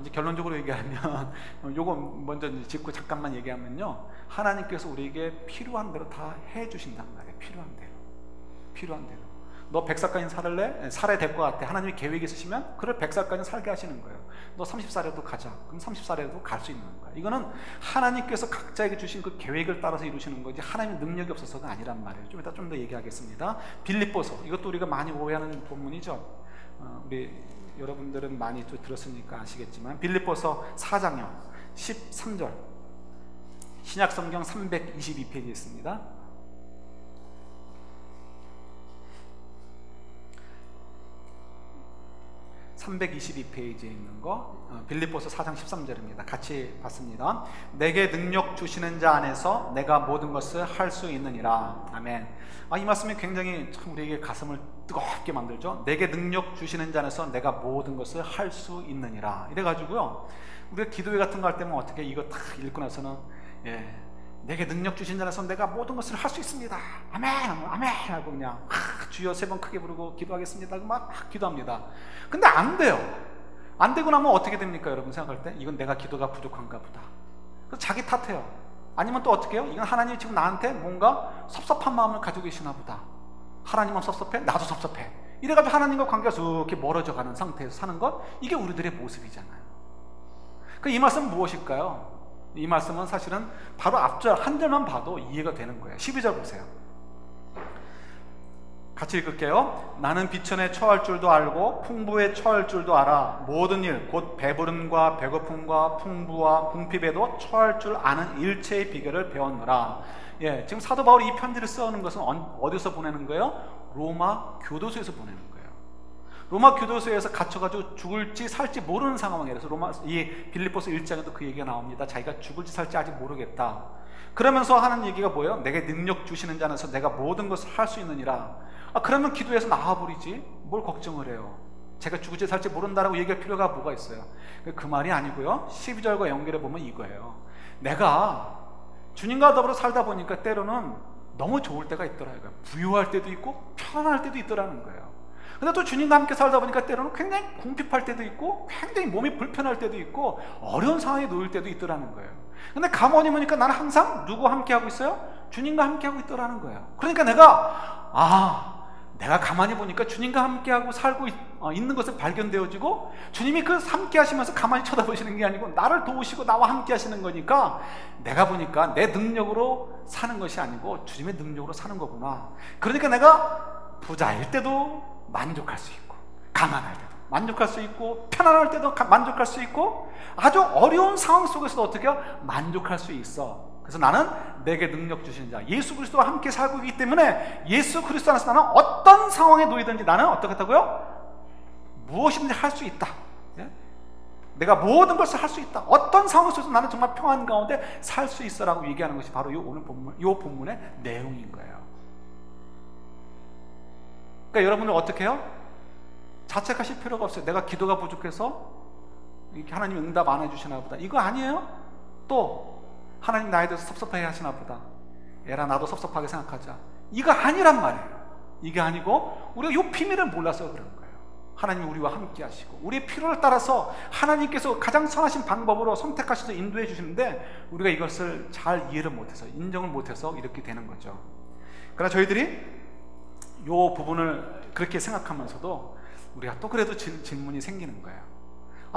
이제 결론적으로 얘기하면 요거 먼저 짚고 잠깐만 얘기하면요, 하나님께서 우리에게 필요한 대로 다 해주신단 말이에요. 필요한 대로. 너 100살까지 살래? 살아야 될 것 같아. 하나님이 계획이 있으시면 그를 100살까지 살게 하시는 거예요. 너 30살에도 가자. 그럼 30살에도 갈 수 있는 거야. 이거는 하나님께서 각자에게 주신 그 계획을 따라서 이루시는 거지 하나님의 능력이 없어서가 아니란 말이에요. 좀 이따 좀 더 얘기하겠습니다. 빌립보서, 이것도 우리가 많이 오해하는 본문이죠. 우리 여러분들은 많이 또 들었으니까 아시겠지만 빌립보서 4장요 13절, 신약성경 322페이지에 있습니다. (322페이지에) 있는 거, 빌립보서 4장 13절입니다. 같이 봤습니다. 내게 능력 주시는 자 안에서 내가 모든 것을 할 수 있느니라. 아멘. 이 말씀이 굉장히 참 우리에게 가슴을 뜨겁게 만들죠. 내게 능력 주시는 자 안에서 내가 모든 것을 할 수 있느니라. 이래가지고요, 우리가 기도회 같은 거 할 때면 어떻게 이거 딱 읽고 나서는 내게 능력 주신 자 안에서 내가 모든 것을 할 수 있습니다. 아멘, 아멘 하고 그냥 주여 3번 크게 부르고 기도하겠습니다. 막 기도합니다. 근데 안 돼요. 안 되고 나면 어떻게 됩니까? 여러분 생각할 때 이건 내가 기도가 부족한가 보다. 그래서 자기 탓해요. 아니면 또 어떻게 해요? 이건 하나님이 지금 나한테 뭔가 섭섭한 마음을 가지고 계시나 보다. 하나님은 섭섭해? 나도 섭섭해. 이래가지고 하나님과 관계가 이렇게 멀어져 가는 상태에서 사는 것, 이게 우리들의 모습이잖아요. 이 말씀은 무엇일까요? 이 말씀은 사실은 바로 앞절 한 절만 봐도 이해가 되는 거예요. 12절 보세요. 같이 읽을게요. 나는 비천에 처할 줄도 알고 풍부에 처할 줄도 알아. 모든 일 곧 배부름과 배고픔과 풍부와 궁핍에도 처할 줄 아는 일체의 비결을 배웠노라. 지금 사도 바울이 이 편지를 쓰는 것은 어디서 보내는 거예요? 로마 교도소에서 보내는 거예요. 로마 교도소에서 갇혀가지고 죽을지 살지 모르는 상황이라서 이 빌립보서 1장에도 그 얘기가 나옵니다. 자기가 죽을지 살지 아직 모르겠다. 그러면서 하는 얘기가 뭐예요? 내게 능력 주시는 자 안에서 내가 모든 것을 할 수 있느니라. 그러면 기도해서 나와버리지 뭘 걱정을 해요? 제가 죽을지 살지 모른다라고 얘기할 필요가 뭐가 있어요? 그 말이 아니고요, 12절과 연결해 보면 이거예요. 내가 주님과 더불어 살다 보니까 때로는 너무 좋을 때가 있더라고요. 부유할 때도 있고 편안할 때도 있더라는 거예요. 근데 또 주님과 함께 살다 보니까 때로는 굉장히 궁핍할 때도 있고 굉장히 몸이 불편할 때도 있고 어려운 상황에 놓일 때도 있더라는 거예요. 근데 가만히 보니까 나는 항상 누구와 함께 하고 있어요? 주님과 함께 하고 있더라는 거예요. 그러니까 내가 가만히 보니까 주님과 함께하고 살고 있는 것을 발견되어지고, 주님이 그 함께 하시면서 가만히 쳐다보시는 게 아니고 나를 도우시고 나와 함께 하시는 거니까 내가 보니까 내 능력으로 사는 것이 아니고 주님의 능력으로 사는 거구나. 그러니까 내가 부자일 때도 만족할 수 있고, 가난할 때도 만족할 수 있고, 편안할 때도 만족할 수 있고, 아주 어려운 상황 속에서도 어떻게 만족할 수 있어. 그래서 나는 내게 능력 주시는 자 예수 그리스도와 함께 살고 있기 때문에 예수 그리스도 안에서 나는 어떤 상황에 놓이든지 나는 어떻게 했다고요? 무엇이든지 할 수 있다. 내가 모든 것을 할 수 있다. 어떤 상황 속에서 나는 정말 평안 가운데 살 수 있어 라고 얘기하는 것이 바로 오늘 본문의 내용인 거예요. 그러니까 여러분들 어떻게 해요? 자책하실 필요가 없어요. 내가 기도가 부족해서 이렇게 하나님이 응답 안 해주시나 보다. 이거 아니에요. 또 하나님 나에 대해서 섭섭하게 하시나 보다. 에라 나도 섭섭하게 생각하자. 이거 아니란 말이에요. 이게 아니고 우리가 이 비밀을 몰라서 그런 거예요. 하나님이 우리와 함께 하시고 우리의 필요를 따라서 하나님께서 가장 선하신 방법으로 선택하셔서 인도해 주시는데 우리가 이것을 잘 이해를 못해서 인정을 못해서 이렇게 되는 거죠. 그러나 저희들이 이 부분을 그렇게 생각하면서도 우리가 또 그래도 질문이 생기는 거예요.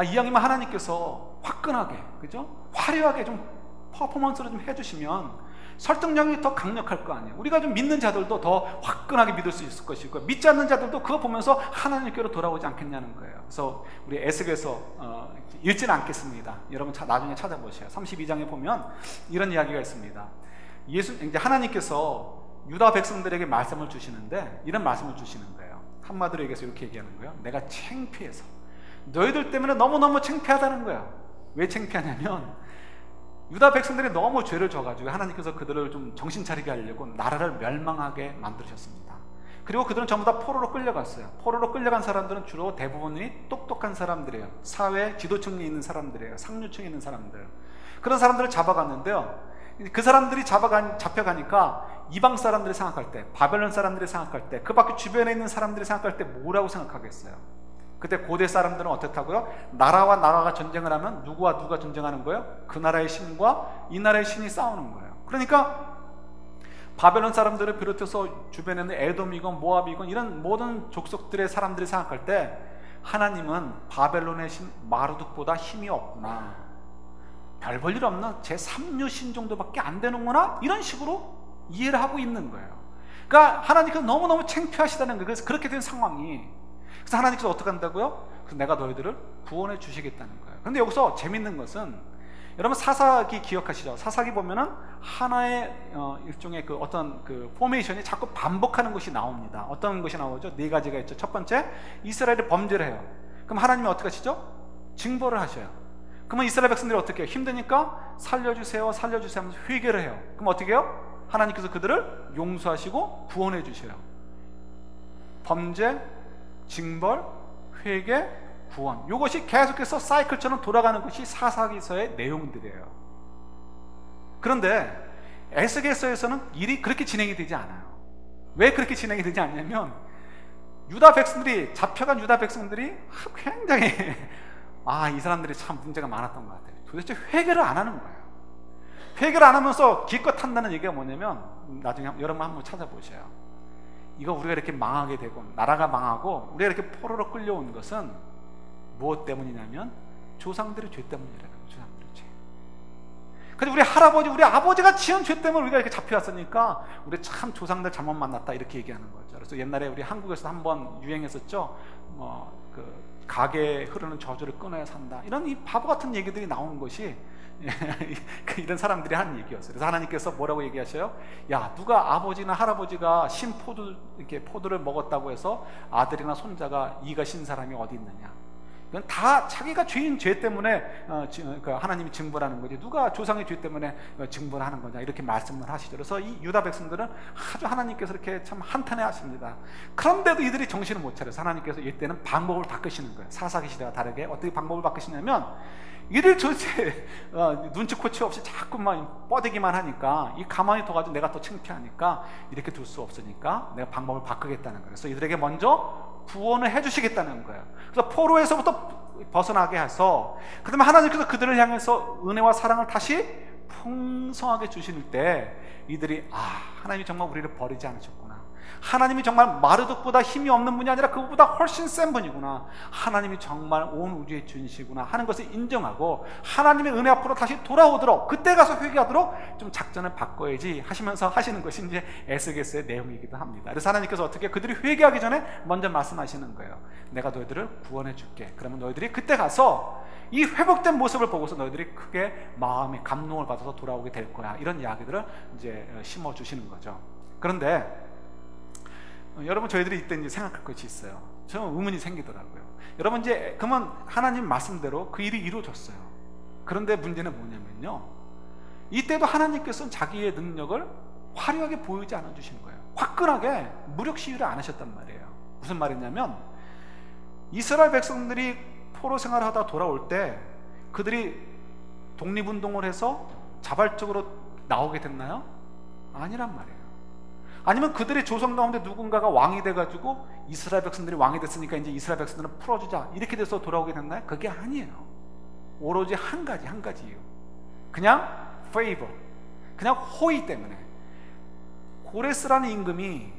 이왕이면 하나님께서 화끈하게, 그죠? 화려하게 좀 퍼포먼스를 좀 해주시면 설득력이 더 강력할 거 아니에요. 우리가 좀 믿는 자들도 더 화끈하게 믿을 수 있을 것이고 믿지 않는 자들도 그거 보면서 하나님께로 돌아오지 않겠냐는 거예요. 그래서 우리 에스겔서 읽지는 않겠습니다. 여러분 나중에 찾아보세요. 32장에 보면 이런 이야기가 있습니다. 이제 하나님께서 유다 백성들에게 말씀을 주시는데 이런 말씀을 주시는 거예요. 한마디로 얘기해서 이렇게 얘기하는 거예요. 내가 창피해서 너희들 때문에 너무너무 창피하다는 거예요. 왜 창피하냐면 유다 백성들이 너무 죄를 져가지고 하나님께서 그들을 좀 정신 차리게 하려고 나라를 멸망하게 만드셨습니다. 그리고 그들은 전부 다 포로로 끌려갔어요. 포로로 끌려간 사람들은 주로 대부분이 똑똑한 사람들이에요. 사회 지도층에 있는 사람들이에요. 상류층에 있는 사람들. 그런 사람들을 잡아갔는데요, 그 사람들이 잡혀가니까 이방 사람들이 생각할 때, 바벨론 사람들이 생각할 때, 그 밖에 주변에 있는 사람들이 생각할 때 뭐라고 생각하겠어요? 그때 고대 사람들은 어떻다고요? 나라와 나라가 전쟁을 하면 누구와 누가 전쟁하는 거예요? 그 나라의 신과 이 나라의 신이 싸우는 거예요. 그러니까 바벨론 사람들을 비롯해서 주변에 있는 에돔이건 모압이건 이런 모든 족속들의 사람들이 생각할 때 하나님은 바벨론의 신 마르둑보다 힘이 없구나, 별 볼 일 없는 제3류 신 정도밖에 안 되는구나, 이런 식으로 이해를 하고 있는 거예요. 그러니까 하나님께서 너무너무 창피하시다는 거예요. 그래서 그렇게 된 상황이, 그래서 하나님께서 어떻게 한다고요? 그래서 내가 너희들을 구원해 주시겠다는 거예요. 그런데 여기서 재밌는 것은, 여러분 사사기 기억하시죠? 사사기 보면은 하나의 일종의 그 어떤 그 포메이션이 자꾸 반복하는 것이 나옵니다. 어떤 것이 나오죠? 네 가지가 있죠. 첫 번째, 이스라엘이 범죄를 해요. 그럼 하나님이 어떻게 하시죠? 징벌을 하셔요. 그러면 이스라엘 백성들이 어떻게 해요? 힘드니까 살려주세요, 살려주세요 하면서 회개를 해요. 그럼 어떻게 해요? 하나님께서 그들을 용서하시고 구원해 주셔요. 범죄, 징벌, 회개, 구원, 이것이 계속해서 사이클처럼 돌아가는 것이 사사기서의 내용들이에요. 그런데 에스겔서에서는 일이 그렇게 진행이 되지 않아요. 왜 그렇게 진행이 되지 않냐면 유다 백성들이, 잡혀간 유다 백성들이 굉장히 이 사람들이 참 문제가 많았던 것 같아요. 도대체 회개를 안 하는 거예요. 회개를 안 하면서 기껏 한다는 얘기가 뭐냐면, 나중에 여러분 한번 찾아보세요. 이거 우리가 이렇게 망하게 되고 나라가 망하고 우리가 이렇게 포로로 끌려온 것은 무엇 때문이냐면 조상들의 죄 때문이라는 거예요. 조상들의 죄. 근데 우리 할아버지, 우리 아버지가 지은 죄 때문에 우리가 이렇게 잡혀왔으니까 우리 참 조상들 잘못 만났다, 이렇게 얘기하는 거죠. 그래서 옛날에 우리 한국에서 한번 유행했었죠. 그 가게에 흐르는 저주를 끊어야 산다, 이런 이 바보 같은 얘기들이 나오는 것이 이런 사람들이 하는 얘기였어요. 그래서 하나님께서 뭐라고 얘기하셔요? 야, 누가 아버지나 할아버지가 이렇게 포도를 먹었다고 해서 아들이나 손자가 이가 신 사람이 어디 있느냐? 이건 다 자기가 죄인 죄 때문에 하나님이 징벌하는 거지, 누가 조상의 죄 때문에 징벌하는 거냐, 이렇게 말씀을 하시죠. 그래서 이 유다 백성들은 아주 하나님께서 이렇게 참 한탄해 하십니다. 그런데도 이들이 정신을 못 차려서 하나님께서 이때는 방법을 바꾸시는 거예요. 사사기 시대와 다르게 어떻게 방법을 바꾸시냐면, 이들 도대체 눈치코치 없이 자꾸만 뻗대기만 하니까, 이 가만히 둬가지고 내가 더 창피하니까 이렇게 둘 수 없으니까 내가 방법을 바꾸겠다는 거예요. 그래서 이들에게 먼저 구원을 해주시겠다는 거예요. 그래서 포로에서부터 벗어나게 해서, 그 다음에 하나님께서 그들을 향해서 은혜와 사랑을 다시 풍성하게 주실 때 이들이 하나님이 정말 우리를 버리지 않으셨구나, 하나님이 정말 마르둑보다 힘이 없는 분이 아니라 그보다 훨씬 센 분이구나, 하나님이 정말 온 우주의 주인이시구나 하는 것을 인정하고 하나님의 은혜 앞으로 다시 돌아오도록, 그때 가서 회개하도록 좀 작전을 바꿔야지 하시면서 하시는 것이 이제 에스겔서의 내용이기도 합니다. 그래서 하나님께서 어떻게, 그들이 회개하기 전에 먼저 말씀하시는 거예요. 내가 너희들을 구원해 줄게. 그러면 너희들이 그때 가서 이 회복된 모습을 보고서 너희들이 크게 마음의 감동을 받아서 돌아오게 될 거야, 이런 이야기들을 이제 심어주시는 거죠. 그런데 여러분, 저희들이 이때 이제 생각할 것이 있어요. 저는 의문이 생기더라고요. 여러분, 이제 그러면 하나님 말씀대로 그 일이 이루어졌어요. 그런데 문제는 뭐냐면요, 이때도 하나님께서는 자기의 능력을 화려하게 보이지 않아 주신 거예요. 화끈하게 무력 시위를 안 하셨단 말이에요. 무슨 말이냐면, 이스라엘 백성들이 포로 생활을 하다 돌아올 때 그들이 독립운동을 해서 자발적으로 나오게 됐나요? 아니란 말이에요. 아니면 그들의 조선 가운데 누군가가 왕이 돼가지고 이스라엘 백성들이 왕이 됐으니까 이제 이스라엘 백성들은 풀어주자 이렇게 돼서 돌아오게 됐나요? 그게 아니에요. 오로지 한 가지예요. 그냥 favor, 그냥 호의 때문에. 고레스라는 임금이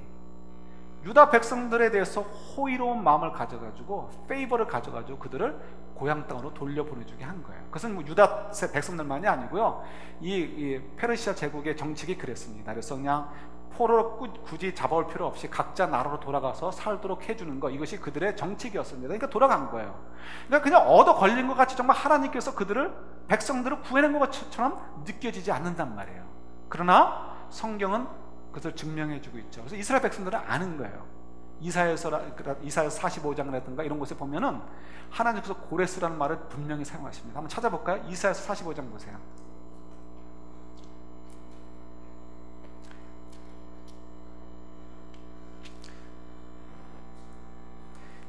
유다 백성들에 대해서 호의로운 마음을 가져가지고 페이버를 가져가지고 그들을 고향 땅으로 돌려보내주게 한 거예요. 그것은 뭐 유다 백성들만이 아니고요, 이 페르시아 제국의 정책이 그랬습니다. 그래서 그냥 포로를 굳이 잡아올 필요 없이 각자 나라로 돌아가서 살도록 해주는 거, 이것이 그들의 정책이었습니다. 그러니까 돌아간 거예요. 그러니까 그냥 얻어 걸린 것 같이 정말 하나님께서 백성들을 구해낸 것처럼 느껴지지 않는단 말이에요. 그러나 성경은 그것을 증명해주고 있죠. 그래서 이스라엘 백성들은 아는 거예요. 이사야서 45장이라든가 이런 곳에 보면은 하나님께서 고레스라는 말을 분명히 사용하십니다. 한번 찾아볼까요? 이사야서 45장 보세요.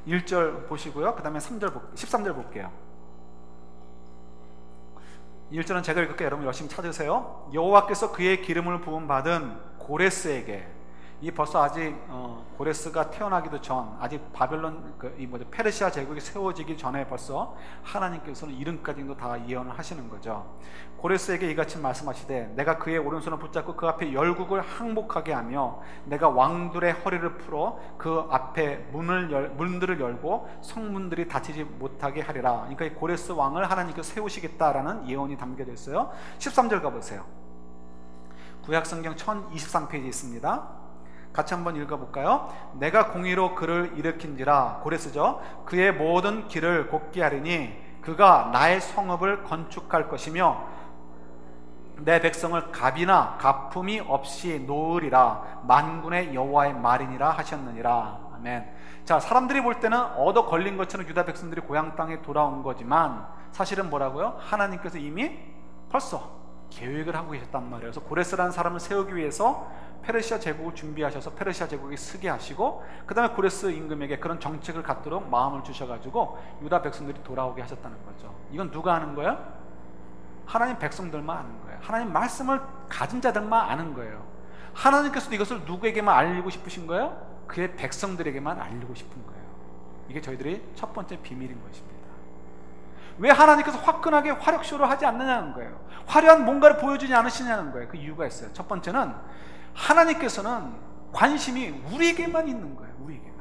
1절 보시고요. 그 다음에 13절 볼게요. 1절은 제가 읽을게요. 여러분 열심히 찾으세요. 여호와께서 그의 기름을 부음 받은 고레스에게, 이 벌써 아직 고레스가 태어나기도 전, 아직 바벨론 페르시아 제국이 세워지기 전에 벌써 하나님께서는 이름까지도 다 예언을 하시는 거죠. 고레스에게 이같이 말씀하시되, 내가 그의 오른손을 붙잡고 그 앞에 열국을 항복하게 하며 내가 왕들의 허리를 풀어 그 앞에 문들을 열고 성문들이 닫히지 못하게 하리라. 그러니까 이 고레스 왕을 하나님께서 세우시겠다라는 예언이 담겨져 있어요. 13절 가보세요. 구약성경 1023페이지에 있습니다. 같이 한번 읽어볼까요? 내가 공의로 그를 일으킨지라, 고레스죠. 그의 모든 길을 곱게 하리니 그가 나의 성읍을 건축할 것이며 내 백성을 갑이나 가품이 없이 놓으리라. 만군의 여호와의 말이니라 하셨느니라. 아멘. 자, 사람들이 볼 때는 얻어 걸린 것처럼 유다 백성들이 고향 땅에 돌아온 거지만 사실은 뭐라고요? 하나님께서 이미 벌써 계획을 하고 계셨단 말이에요. 그래서 고레스라는 사람을 세우기 위해서 페르시아 제국을 준비하셔서 페르시아 제국이 쓰게 하시고, 그 다음에 고레스 임금에게 그런 정책을 갖도록 마음을 주셔가지고 유다 백성들이 돌아오게 하셨다는 거죠. 이건 누가 아는 거예요? 하나님 백성들만 아는 거예요. 하나님 말씀을 가진 자들만 아는 거예요. 하나님께서도 이것을 누구에게만 알리고 싶으신 거예요? 그의 백성들에게만 알리고 싶은 거예요. 이게 저희들이 첫 번째 비밀인 것입니다. 왜 하나님께서 화끈하게 화력쇼를 하지 않느냐는 거예요. 화려한 뭔가를 보여주지 않으시냐는 거예요. 그 이유가 있어요. 첫 번째는 하나님께서는 관심이 우리에게만 있는 거예요. 우리에게만.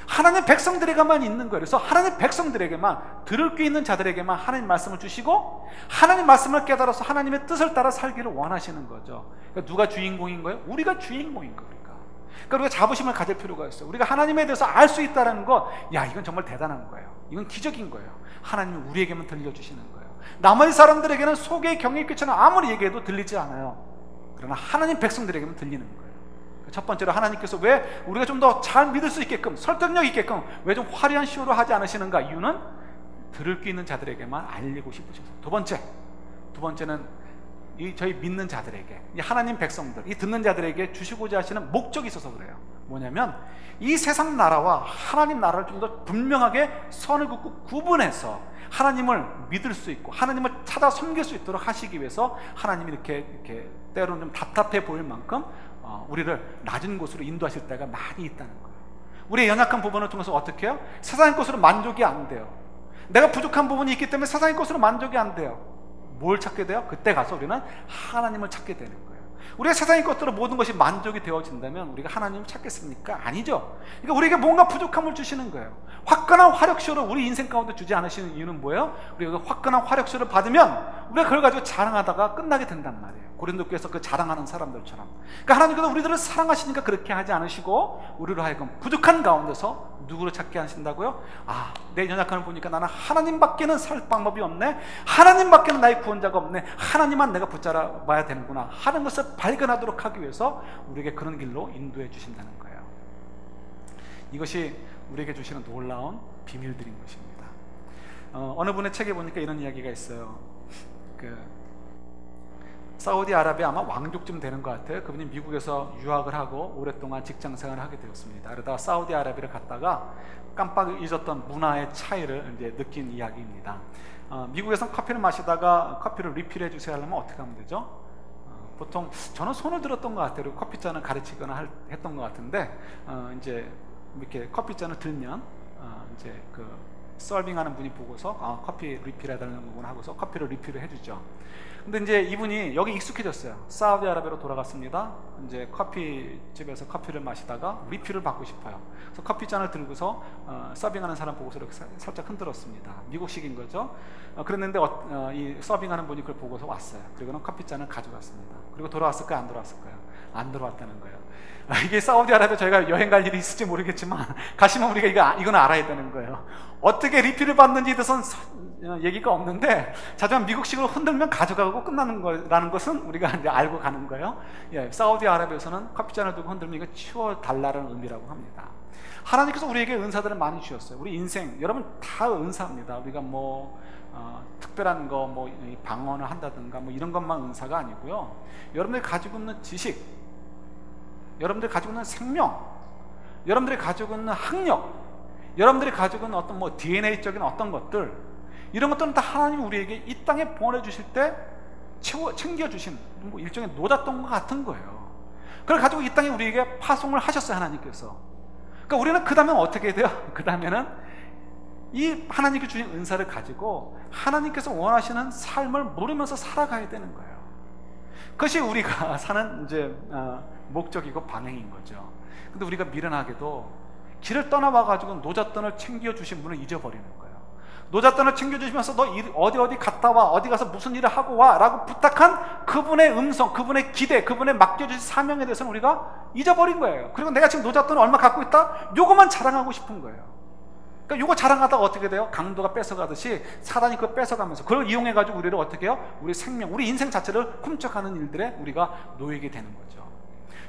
하나님 백성들에게만 있는 거예요. 그래서 하나님 백성들에게만, 들을 귀 있는 자들에게만 하나님 말씀을 주시고 하나님 말씀을 깨달아서 하나님의 뜻을 따라 살기를 원하시는 거죠. 그러니까 누가 주인공인 거예요? 우리가 주인공인 거예요. 그러니까 우리가 자부심을 가질 필요가 있어요. 우리가 하나님에 대해서 알 수 있다는 거, 야, 이건 정말 대단한 거예요. 이건 기적인 거예요. 하나님이 우리에게만 들려주시는 거예요. 나머지 사람들에게는 속에 경외께처럼 아무리 얘기해도 들리지 않아요. 그러나 하나님 백성들에게만 들리는 거예요. 첫 번째로 하나님께서 왜 우리가 좀 더 잘 믿을 수 있게끔, 설득력 있게끔 왜 좀 화려한 쇼를 하지 않으시는가? 이유는 들을 귀 있는 자들에게만 알리고 싶으셔서. 두 번째는 저희 믿는 자들에게, 이 하나님 백성들, 이 듣는 자들에게 주시고자 하시는 목적이 있어서 그래요. 뭐냐면 이 세상 나라와 하나님 나라를 좀 더 분명하게 선을 긋고 구분해서 하나님을 믿을 수 있고 하나님을 찾아 섬길 수 있도록 하시기 위해서 하나님이 이렇게 때로는 좀 답답해 보일 만큼 우리를 낮은 곳으로 인도하실 때가 많이 있다는 거예요. 우리의 연약한 부분을 통해서 어떻게 해요? 세상의 것으로 만족이 안 돼요. 내가 부족한 부분이 있기 때문에 세상의 것으로 만족이 안 돼요. 뭘 찾게 돼요? 그때 가서 우리는 하나님을 찾게 되는 거예요. 우리가 세상의 것들로 모든 것이 만족이 되어진다면 우리가 하나님을 찾겠습니까? 아니죠. 그러니까 우리에게 뭔가 부족함을 주시는 거예요. 화끈한 화력쇼를 우리 인생 가운데 주지 않으시는 이유는 뭐예요? 우리가 화끈한 화력쇼를 받으면 우리가 그걸 가지고 자랑하다가 끝나게 된단 말이에요. 고린도교에서 그 자랑하는 사람들처럼. 그러니까 하나님께서 우리들을 사랑하시니까 그렇게 하지 않으시고 우리로 하여금 부족한 가운데서 누구를 찾게 하신다고요? 아, 내 연약함을 보니까 나는 하나님밖에는 살 방법이 없네. 하나님밖에는 나의 구원자가 없네. 하나님만 내가 붙잡아야 되는구나 하는 것을 발견하도록 하기 위해서 우리에게 그런 길로 인도해 주신다는 거예요. 이것이 우리에게 주시는 놀라운 비밀들인 것입니다. 어느 분의 책에 보니까 이런 이야기가 있어요. 사우디아라비아 아마 왕족쯤 되는 것 같아요. 그분이 미국에서 유학을 하고 오랫동안 직장생활을 하게 되었습니다. 그러다가 사우디아라비아를 갔다가 깜빡 잊었던 문화의 차이를 이제 느낀 이야기입니다. 미국에서는 커피를 마시다가 커피를 리필해 주세요 하려면 어떻게 하면 되죠? 보통 저는 손을 들었던 것 같아요. 그리고 커피잔을 가르치거나 했던 것 같은데 이제 이렇게 커피잔을 들면 이제 그 서빙하는 분이 보고서 커피 리필해달라는 거구나 하고서 커피를 리필을 해주죠. 근데 이제 이분이 여기 익숙해졌어요. 사우디아라비아로 돌아갔습니다. 이제 커피집에서 커피를 마시다가 리필을 받고 싶어요. 그래서 커피잔을 들고서 서빙하는 사람 보고서 이렇게 살짝 흔들었습니다. 미국식인 거죠. 그랬는데 이 서빙하는 분이 그걸 보고서 왔어요. 그리고는 커피잔을 가져갔습니다. 그리고 돌아왔을까요? 안 돌아왔을까요? 안 돌아왔다는 거예요. 이게 사우디아라비아 저희가 여행 갈 일이 있을지 모르겠지만 가시면 우리가 이건 알아야 되는 거예요. 어떻게 리필을 받는지에 대해서는 얘기가 없는데 자꾸만 미국식으로 흔들면 가져가고 끝나는 거라는 것은 우리가 이제 알고 가는 거예요. 예, 사우디아라비아에서는 커피잔을 두고 흔들면 이거 치워달라는 의미라고 합니다. 하나님께서 우리에게 은사들을 많이 주셨어요. 우리 인생 여러분 다 은사입니다. 우리가 특별한 거 방언을 한다든가 이런 것만 은사가 아니고요. 여러분들이 가지고 있는 지식, 여러분들이 가지고 있는 생명, 여러분들이 가지고 있는 학력, 여러분들이 가지고 있는 어떤 DNA적인 어떤 것들, 이런 것들은 다 하나님이 우리에게 이 땅에 보내주실 때 챙겨주신 일종의 노잣돈과 같은 거예요. 그걸 가지고 이 땅에 우리에게 파송을 하셨어요, 하나님께서. 그러니까 우리는 그 다음에 어떻게 돼요? 그 다음에는 이 하나님께 주신 은사를 가지고 하나님께서 원하시는 삶을 물으면서 살아가야 되는 거예요. 그것이 우리가 사는 이제 목적이고 방향인 거죠. 근데 우리가 미련하게도 길을 떠나와가지고 노잣돈을 챙겨주신 분을 잊어버리는 거예요. 노잣돈을 챙겨주시면서 너 어디 갔다 와, 어디 가서 무슨 일을 하고 와 라고 부탁한 그분의 음성, 그분의 기대, 그분의 맡겨주신 사명에 대해서는 우리가 잊어버린 거예요. 그리고 내가 지금 노잣돈을 얼마 갖고 있다? 요거만 자랑하고 싶은 거예요. 그러니까 요거 자랑하다가 어떻게 돼요? 강도가 뺏어가듯이 사단이 그걸 뺏어가면서 그걸 이용해가지고 우리를 어떻게 해요? 우리 생명, 우리 인생 자체를 훔쳐가는 일들에 우리가 놓이게 되는 거죠.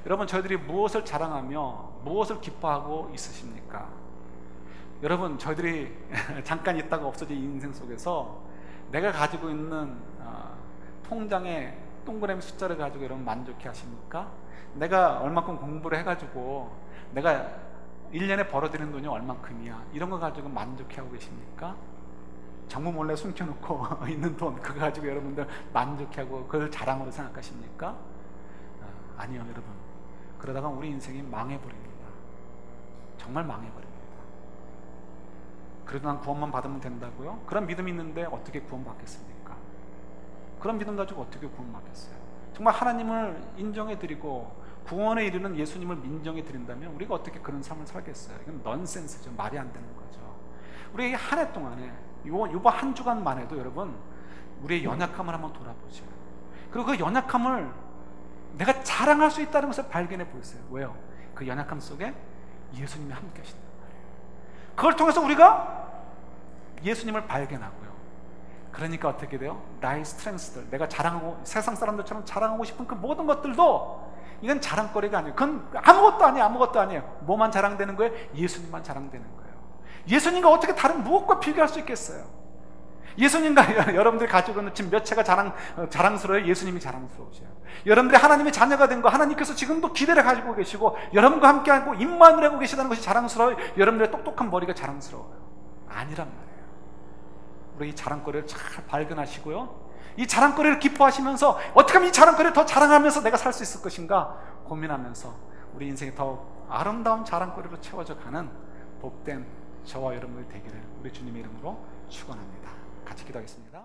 여러분, 저희들이 무엇을 자랑하며 무엇을 기뻐하고 있으십니까? 여러분, 저희들이 잠깐 있다가 없어진 인생 속에서 내가 가지고 있는 통장에 동그라미 숫자를 가지고 여러분 만족해 하십니까? 내가 얼마큼 공부를 해가지고 내가 1년에 벌어들이는 돈이 얼만큼이야, 이런 거 가지고 만족해 하고 계십니까? 정부 몰래 숨겨놓고 있는 돈 그거 가지고 여러분들 만족해 하고 그걸 자랑으로 생각하십니까? 아니요, 여러분. 그러다가 우리 인생이 망해버립니다. 정말 망해버립니다. 그래도 난 구원만 받으면 된다고요? 그런 믿음이 있는데 어떻게 구원받겠습니까? 그런 믿음 가지고 어떻게 구원받겠어요? 정말 하나님을 인정해드리고 구원에 이르는 예수님을 인정해드린다면 우리가 어떻게 그런 삶을 살겠어요? 이건 넌센스죠. 말이 안 되는 거죠. 우리 한 해 동안에 이번 한 주간만 해도 여러분 우리의 연약함을 한번 돌아보죠. 그리고 그 연약함을 내가 자랑할 수 있다는 것을 발견해 보세요. 왜요? 그 연약함 속에 예수님이 함께 하신단 말이에요. 그걸 통해서 우리가 예수님을 발견하고요. 그러니까 어떻게 돼요? 나의 스트렝스들, 내가 자랑하고 세상 사람들처럼 자랑하고 싶은 그 모든 것들도 이건 자랑거리가 아니에요. 그건 아무것도 아니에요. 아무것도 아니에요. 뭐만 자랑되는 거예요? 예수님만 자랑되는 거예요. 예수님과 어떻게 다른 무엇과 비교할 수 있겠어요? 예수님과 여러분들이 가지고 있는 지금 몇 채가 자랑스러워요? 예수님이 자랑스러우세요. 여러분들이 하나님의 자녀가 된 거, 하나님께서 지금도 기대를 가지고 계시고 여러분과 함께하고 임마누엘 하고 계시다는 것이 자랑스러워요? 여러분들의 똑똑한 머리가 자랑스러워요? 아니란 말이에요. 우리 이 자랑거리를 잘 발견하시고요, 이 자랑거리를 기뻐하시면서 어떻게 하면 이 자랑거리를 더 자랑하면서 내가 살 수 있을 것인가 고민하면서 우리 인생이 더 아름다운 자랑거리로 채워져 가는 복된 저와 여러분들 되기를 우리 주님의 이름으로 축원합니다. 같이 기도하겠습니다.